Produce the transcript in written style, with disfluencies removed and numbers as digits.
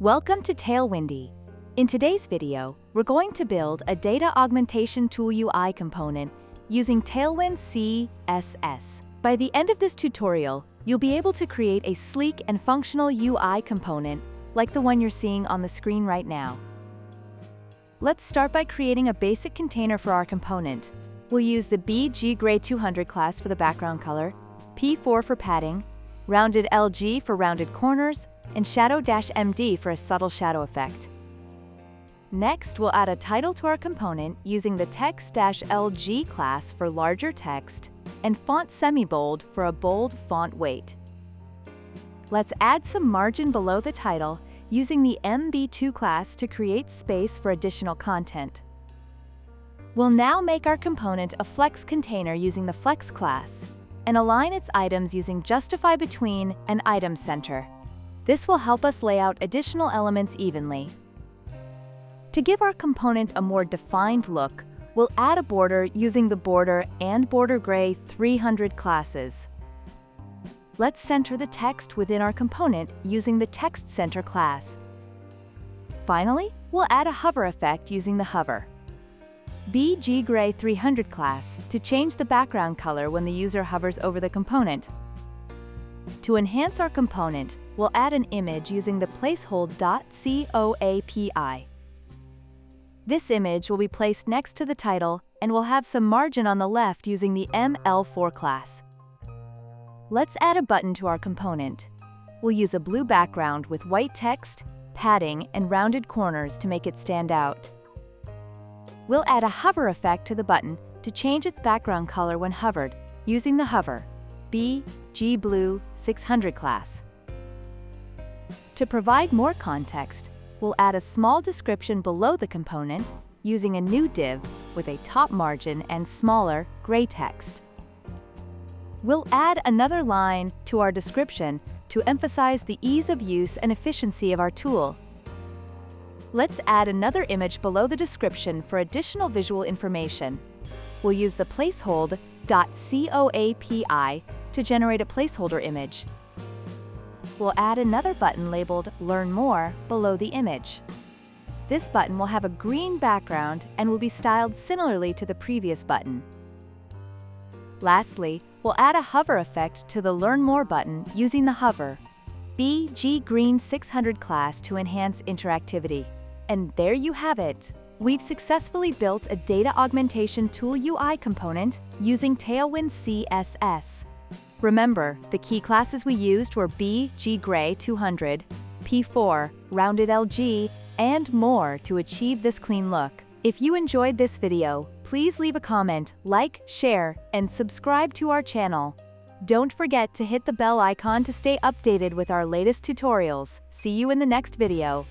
Welcome to Tailwind. In today's video, we're going to build a Data Augmentation Tool UI component using Tailwind CSS. By the end of this tutorial, you'll be able to create a sleek and functional UI component like the one you're seeing on the screen right now. Let's start by creating a basic container for our component. We'll use the bg-gray200 class for the background color, p4 for padding, rounded LG for rounded corners, and shadow-md for a subtle shadow effect. Next, we'll add a title to our component using the text-lg class for larger text and font-semibold for a bold font weight. Let's add some margin below the title using the mb2 class to create space for additional content. We'll now make our component a flex container using the flex class and align its items using justify between and item center. This will help us lay out additional elements evenly. To give our component a more defined look, we'll add a border using the border and border gray 300 classes. Let's center the text within our component using the text center class. Finally, we'll add a hover effect using the hover bg-gray300 class to change the background color when the user hovers over the component. To enhance our component, we'll add an image using the placehold.coapi. This image will be placed next to the title and will have some margin on the left using the ml4 class. Let's add a button to our component. We'll use a blue background with white text, padding, and rounded corners to make it stand out. We'll add a hover effect to the button to change its background color when hovered using the hover bg-blue600 class. To provide more context, we'll add a small description below the component using a new div with a top margin and smaller gray text. We'll add another line to our description to emphasize the ease of use and efficiency of our tool. Let's add another image below the description for additional visual information. We'll use the placehold.coapi to generate a placeholder image. We'll add another button labeled Learn More below the image. This button will have a green background and will be styled similarly to the previous button. Lastly, we'll add a hover effect to the Learn More button using the hover bg-green600 class to enhance interactivity. And there you have it! We've successfully built a Data Augmentation Tool UI component using Tailwind CSS. Remember, the key classes we used were bg-gray200, p4, rounded LG, and more to achieve this clean look. If you enjoyed this video, please leave a comment, like, share, and subscribe to our channel. Don't forget to hit the bell icon to stay updated with our latest tutorials. See you in the next video.